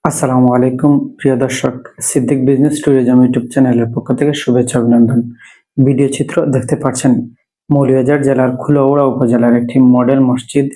আসসালামু আলাইকুম প্রিয় দর্শক, সিদ্দিক বিজনেস ট্যুরিজম ইউটিউব চ্যানেলের পক্ষ থেকে শুভেচ্ছা অভিনন্দন। ভিডিও চিত্র দেখতে পাচ্ছেন মৌলভীবাজার জেলার কুলাউড়া উপজেলার একটি মডেল মসজিদ,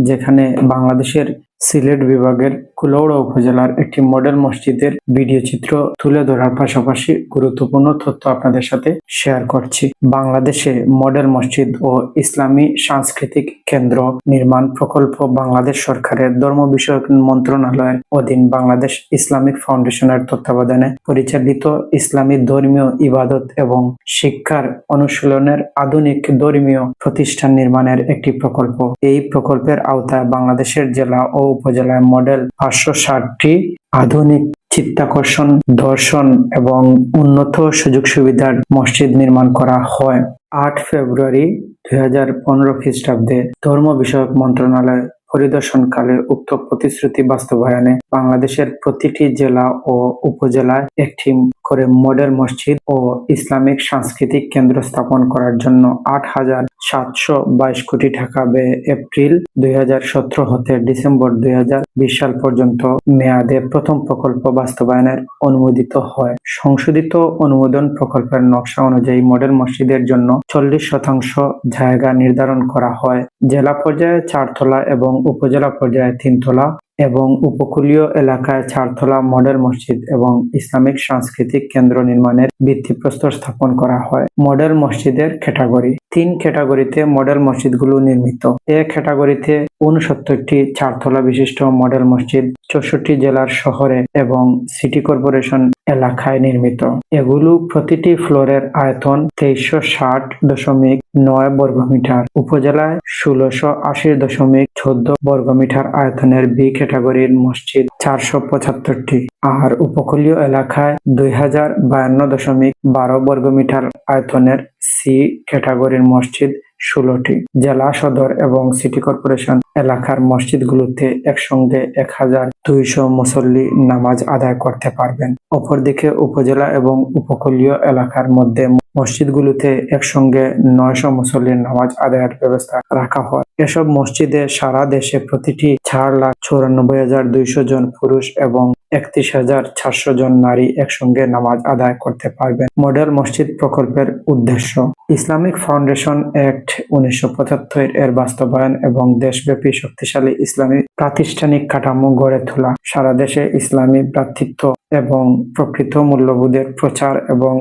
যেখানে বাংলাদেশের সিলেট বিভাগের কুলাউড়া উপজেলার একটি মডেল মসজিদের ভিডিও চিত্র তুলে ধরার পাশাপাশি গুরুত্বপূর্ণ তথ্য আপনাদের সাথে শেয়ার করছি। বাংলাদেশে মডেল মসজিদ ও ইসলামী সাংস্কৃতিক কেন্দ্র নির্মাণ প্রকল্প বাংলাদেশ সরকারের ধর্ম বিষয়ক মন্ত্রণালয়ের অধীন বাংলাদেশ ইসলামিক ফাউন্ডেশনের তত্ত্বাবধানে পরিচালিত ইসলামী ধর্মীয় ইবাদত এবং শিক্ষার অনুশীলনের আধুনিক ধর্মীয় প্রতিষ্ঠান নির্মাণের একটি প্রকল্প। এই প্রকল্পের আওতায় বাংলাদেশের জেলা ও উপজেলায় মডেল 560টি আধুনিক চিত্তাকর্ষণ, দর্শন এবং উন্নত সুযোগ সুবিধার মসজিদ নির্মাণ করা হয়। 8 ফেব্রুয়ারি 2015 খ্রিস্টাব্দে ধর্ম বিষয়ক মন্ত্রণালয় পরিদর্শনকালে উক্ত প্রতিশ্রুতি বাস্তবায়নে বাংলাদেশের প্রতিটি জেলা ও উপজেলায় একটি করে মডেল মসজিদ ও ইসলামিক সাংস্কৃতিক কেন্দ্র স্থাপন করার জন্য 8,722 কোটি টাকা ব্যয়ে এপ্রিল 2017 হতে ডিসেম্বর 2020 সাল পর্যন্ত মেয়াদে প্রথম প্রকল্প বাস্তবায়নের অনুমোদিত হয়। সংশোধিত অনুমোদন প্রকল্পের নকশা অনুযায়ী মডেল মসজিদের জন্য 40% জায়গা নির্ধারণ করা হয়। জেলা পর্যায়ে 4 তলা এবং উপজেলা পর্যায়ে 3 তলা এবং উপকূলীয় এলাকায় 4 তলা মডেল মসজিদ এবং ইসলামিক সাংস্কৃতিক কেন্দ্র নির্মাণের ভিত্তিপ্রস্তর স্থাপন করা হয়। মডেল মসজিদের ক্যাটাগরি 3 ক্যাটাগরিতে মডেল মসজিদগুলো নির্মিত। এ ক্যাটাগরিতে 69টি 4 তলা বিশিষ্ট মডেল মসজিদ 64 জেলার শহরে এবং সিটি কর্পোরেশন এলাকায় নির্মিত। এগুলো প্রতিটি ফ্লোরের আয়তন 2360.9 বর্গমিটার, উপজেলায় 1680.14 বর্গমিটার আয়তনের বি ক্যাটাগরির মসজিদ 475টি, আর উপকূলীয় এলাকায় 2052.12 বর্গমিটার আয়তনের সি ক্যাটাগরির মসজিদ 16টি। জেলা সদর এবং সিটি কর্পোরেশন এলাকার মসজিদগুলোতে একসঙ্গে 1200 মুসল্লি নামাজ আদায় করতে পারবেন। অপরদিকে উপজেলা এবং উপকূলীয় এলাকার মধ্যে মসজিদগুলোতে একসঙ্গে 900 মুসল্লির নামাজ আদায়ের ব্যবস্থা রাখা হয়। এসব মসজিদে সারা দেশে প্রতিটি 4,94,200 জন পুরুষ এবং 31,400 জন নারী একসঙ্গে নামাজ আদায় করতে পারবেন। মডেল মসজিদ প্রকল্পের উদ্দেশ্য: ইসলামিক ফাউন্ডেশন অ্যাক্ট 1975 এর বাস্তবায়ন এবং দেশব্যাপী শক্তিশালী ইসলামী প্রাতিষ্ঠানিক কাঠামো গড়ে তোলা, সারা দেশে ইসলামী ভ্রাতৃত্ব এবং প্রকৃত মূল্যবোধের প্রচার এবং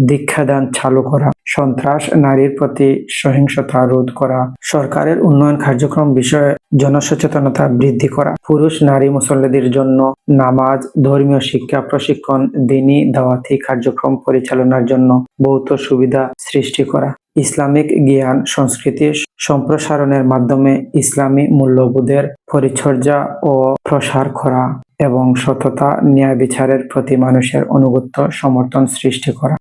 দীক্ষাদান চালু করা, সন্ত্রাস, নারীর প্রতি সহিংসতা রোধ করা, সরকারের উন্নয়ন কার্যক্রম বিষয়ে জনসচেতনতা বৃদ্ধি করা, পুরুষ নারী মুসল্লিদের জন্য নামাজ, ধর্মীয় শিক্ষা প্রশিক্ষণ, দ্বীনী দাওয়াতি কার্যক্রম পরিচালনার জন্য ভৌত সুবিধা সৃষ্টি করা, ইসলামিক জ্ঞান সংস্কৃতি সম্প্রসারণের মাধ্যমে ইসলামী মূল্যবোধের পরিচর্যা ও প্রসার করা এবং সততা, ন্যায় বিচারের প্রতি মানুষের অনুগত্য সমর্থন সৃষ্টি করা।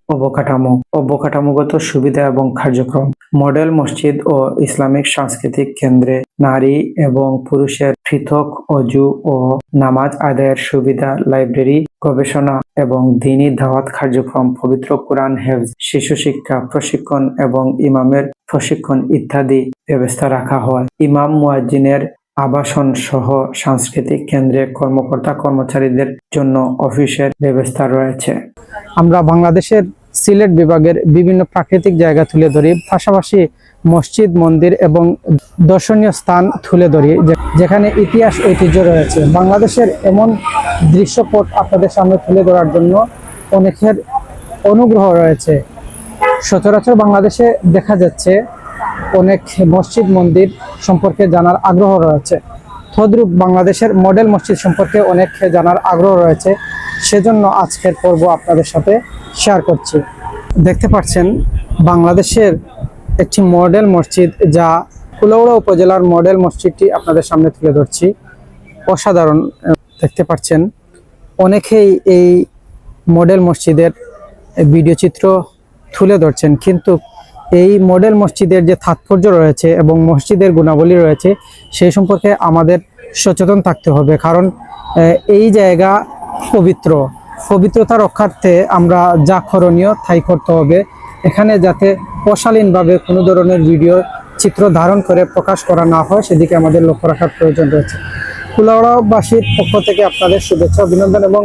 অবকাঠামোগত সুবিধা এবং কার্যক্রম: মডেল মসজিদ ও ইসলামিক সাংস্কৃতিক কেন্দ্রে নারী এবং পুরুষের পৃথক অজু ও নামাজ আদায়ের সুবিধা, লাইব্রেরি, গবেষণা এবং দ্বীনী দাওয়াত কার্যক্রম, পবিত্র কোরআন হেফজ, শিশু শিক্ষা প্রশিক্ষণ এবং ইমামের প্রশিক্ষণ ইত্যাদি ব্যবস্থা রাখা হয়। ইমাম মুয়াজ্জিনের আবাসন সহ সাংস্কৃতিক কেন্দ্রে কর্মকর্তা কর্মচারীদের জন্য অফিসের ব্যবস্থা রয়েছে। আমরা বাংলাদেশের সিলেট বিভাগের বিভিন্ন প্রাকৃতিক জায়গা তুলে ধরি, পাশাপাশি মসজিদ, মন্দির এবং দর্শনীয় স্থান তুলে ধরি যেখানে ইতিহাস ঐতিহ্য রয়েছে। বাংলাদেশের এমন দৃশ্যপট আপনাদের সামনে তুলে ধরার জন্য অনেকের অনুগ্রহ রয়েছে। সচরাচর বাংলাদেশে দেখা যাচ্ছে অনেক মসজিদ, মন্দির সম্পর্কে জানার আগ্রহ রয়েছে। তদ্রূপ বাংলাদেশের মডেল মসজিদ সম্পর্কে অনেক জানার আগ্রহ রয়েছে, সেজন্য আজকের পর্ব আপনাদের সাথে শেয়ার করছি। দেখতে পাচ্ছেন বাংলাদেশের একটি মডেল মসজিদ, যা কুলাউড়া উপজেলার মডেল মসজিদটি আপনাদের সামনে তুলে ধরছি। অসাধারণ দেখতে পাচ্ছেন। অনেকেই এই মডেল মসজিদের ভিডিও চিত্র তুলে ধরছেন, কিন্তু এই মডেল মসজিদের যে তাৎপর্য রয়েছে এবং মসজিদের গুণাবলী রয়েছে সেই সম্পর্কে আমাদের সচেতন থাকতে হবে। কারণ এই জায়গা পবিত্রতা রক্ষার্থে আমরা যা করণীয় তাই করতে হবে। এখানে যাতে অশালীনভাবে কোনো ধরনের ভিডিও চিত্র ধারণ করে প্রকাশ করা না হয়, সেদিকে আমাদের লক্ষ্য রাখার প্রয়োজন রয়েছে। কুলাউড়াবাসীর পক্ষ থেকে আপনাদের শুভেচ্ছা অভিনন্দন এবং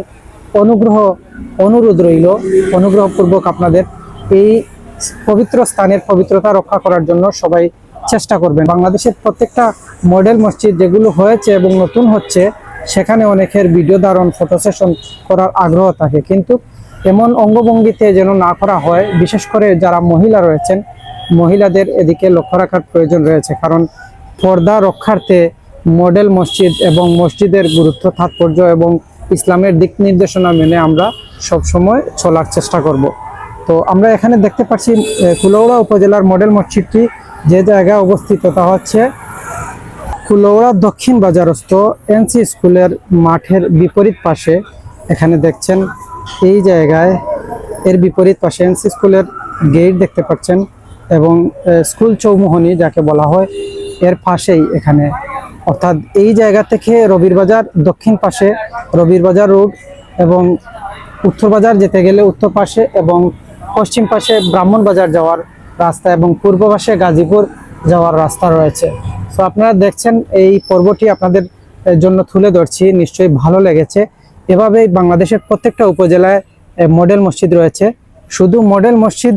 অনুরোধ রইল, অনুগ্রহপূর্বক আপনাদের এই পবিত্র স্থানের পবিত্রতা রক্ষা করার জন্য সবাই চেষ্টা করবেন। বাংলাদেশের প্রত্যেকটা মডেল মসজিদ যেগুলো হয়েছে এবং নতুন হচ্ছে, সেখানে অনেকের ভিডিও ধারণ, ফটো সেশন করার আগ্রহ থাকে, কিন্তু এমন অঙ্গভঙ্গিতে যেন না করা হয়। বিশেষ করে যারা মহিলা রয়েছেন, মহিলাদের এদিকে লক্ষ্য রাখার প্রয়োজন রয়েছে, কারণ পর্দা রক্ষার্থে মডেল মসজিদ এবং মসজিদের গুরুত্ব, তাৎপর্য এবং ইসলামের দিক নির্দেশনা মেনে আমরা সবসময় চলার চেষ্টা করব। তো আমরা এখানে দেখতে পাচ্ছি কুলাউড়া উপজেলার মডেল মসজিদটি যে জায়গায় অবস্থিত তা হচ্ছে কুলাউড়া দক্ষিণ বাজারস্থ এনসি স্কুলের মাঠের বিপরীত পাশে। এখানে দেখছেন এই জায়গায় এর বিপরীত পাশে এনসি স্কুলের গেট দেখতে পাচ্ছেন এবং স্কুল চৌমুহনী যাকে বলা হয় এর পাশেই এখানে, অর্থাৎ এই জায়গা থেকে রবির বাজার দক্ষিণ পাশে রবির বাজার রোড এবং উত্তর বাজার যেতে গেলে উত্তর পাশে এবং পশ্চিম পাশে ব্রাহ্মণ বাজার যাওয়ার রাস্তা এবং পূর্ব পাশে গাজীপুর যাওয়ার রাস্তা রয়েছে। তো আপনারা দেখছেন এই পর্বটি আপনাদের জন্য তুলে ধরছি, নিশ্চয়ই ভালো লেগেছে। এভাবেই বাংলাদেশের প্রত্যেকটা উপজেলায় মডেল মসজিদ রয়েছে। শুধু মডেল মসজিদ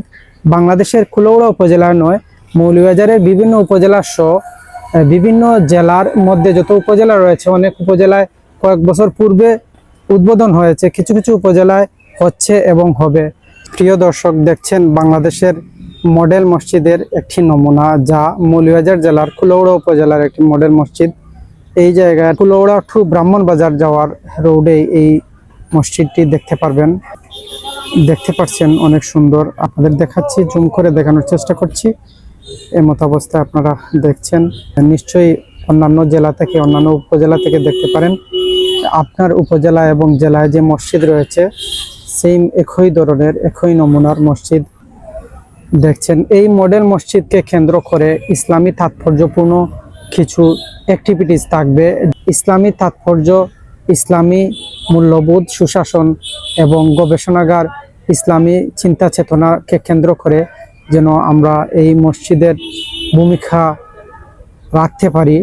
বাংলাদেশের কুলাউড়া উপজেলায় নয়, মৌলভীবাজারের বিভিন্ন উপজেলা সহ বিভিন্ন জেলার মধ্যে যত উপজেলা রয়েছে, অনেক উপজেলায় কয়েক বছর পূর্বে উদ্বোধন হয়েছে, কিছু কিছু উপজেলায় হচ্ছে এবং হবে। প্রিয় দর্শক, দেখছেন বাংলাদেশের মডেল মসজিদের একটি নমুনা, যা মৌলভীবাজার জেলার কুলাউড়া উপজেলার একটি মডেল মসজিদ। এই জায়গায় কুলাউড়া টু ব্রাহ্মণ বাজার যাওয়ার রোডে এই মসজিদটি দেখতে পারবেন। দেখতে পাচ্ছেন অনেক সুন্দর, আপনাদের দেখাচ্ছি, জুম করে দেখানোর চেষ্টা করছি। এমত অবস্থায় আপনারা দেখছেন, নিশ্চয়ই অন্যান্য জেলা থেকে, অন্যান্য উপজেলা থেকে দেখতে পারেন। আপনার উপজেলা এবং জেলায় যে মসজিদ রয়েছে, সেম একই ধরনের একই নমুনার মসজিদ দেখছেন। এই মডেল মসজিদকে কেন্দ্র করে ইসলামী তাৎপর্যপূর্ণ কিছু অ্যাক্টিভিটিস থাকবে। ইসলামী তাৎপর্য, ইসলামী মূল্যবোধ, সুশাসন এবং গবেষণাগার, ইসলামী চিন্তা চেতনাকে কেন্দ্র করে যেন আমরা এই মসজিদের ভূমিকা রাখতে পারি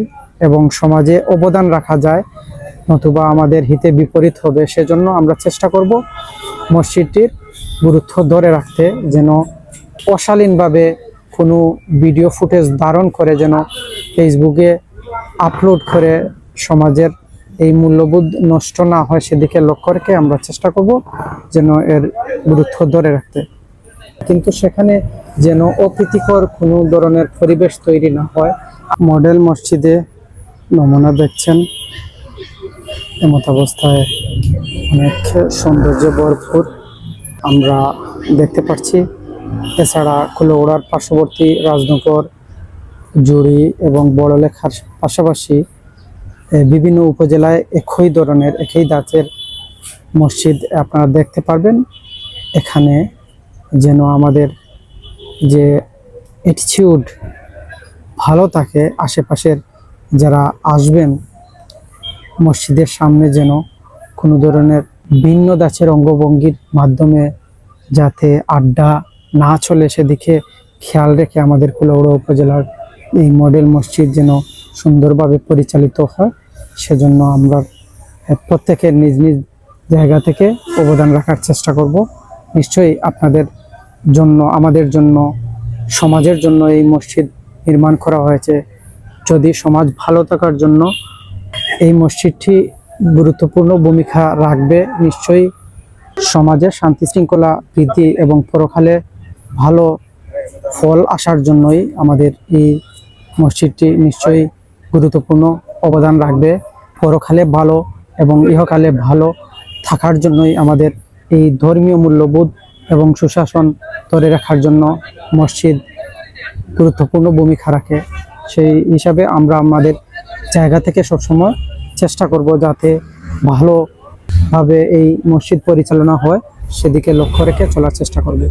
এবং সমাজে অবদান রাখা যায়, নতুবা আমাদের হিতে বিপরীত হবে। সেজন্য আমরা চেষ্টা করব মসজিদটির গুরুত্ব ধরে রাখতে, যেন অশালীনভাবে কোনো ভিডিও ফুটেজ ধারণ করে যেন ফেসবুকে আপলোড করে সমাজের এই মূল্যবোধ নষ্ট না হয়, সেদিকে লক্ষ্য রেখে আমরা চেষ্টা করব যেন এর গুরুত্ব ধরে রাখতে, কিন্তু সেখানে যেন অপ্রীতিকর কোনো ধরনের পরিবেশ তৈরি না হয়। মডেল মসজিদে নমুনা দেখছেন, এমত অবস্থায় অনেক সৌন্দর্য ভরপুর আমরা দেখতে পাচ্ছি। এছাড়া কুলাউড়ার পার্শ্ববর্তী রাজনগর, জুড়ি এবং বড়লেখার পাশাপাশি বিভিন্ন উপজেলায় একই ধরনের একই ধাঁচের মসজিদ আপনারা দেখতে পারবেন। এখানে যেন আমাদের যে অ্যাটিটিউড ভালো থাকে, আশেপাশের যারা আসবেন মসজিদের সামনে যেন কোনো ধরনের ভিন্ন ধাঁচের অঙ্গভঙ্গির মাধ্যমে যাতে আড্ডা না চলে, সেদিকে খেয়াল রেখে আমাদের কুলাউড়া উপজেলার এই মডেল মসজিদ যেন সুন্দরভাবে পরিচালিত হয়, সেজন্য আমরা প্রত্যেকের নিজ নিজ জায়গা থেকে অবদান রাখার চেষ্টা করব। নিশ্চয়ই আপনাদের জন্য, আমাদের জন্য, সমাজের জন্য এই মসজিদ নির্মাণ করা হয়েছে। যদি সমাজ ভালো থাকার জন্য এই মসজিদটি গুরুত্বপূর্ণ ভূমিকা রাখবে, নিশ্চয়ই সমাজে শান্তি শৃঙ্খলা বৃদ্ধি এবং পরকালে ভালো ফল আসার জন্যই আমাদের এই মসজিদটি নিশ্চয়ই গুরুত্বপূর্ণ অবদান রাখবে। পরকালে ভালো এবং ইহকালে ভালো থাকার জন্যই আমাদের এই ধর্মীয় মূল্যবোধ এবং সুশাসন ধরে রাখার জন্য মসজিদ গুরুত্বপূর্ণ ভূমিকা রাখে। সেই হিসাবে আমরা আমাদের জায়গা থেকে সবসময় চেষ্টা করব যাতে ভালোভাবে এই মসজিদ পরিচালনা হয়, সেদিকে লক্ষ্য রেখে চলার চেষ্টা করব।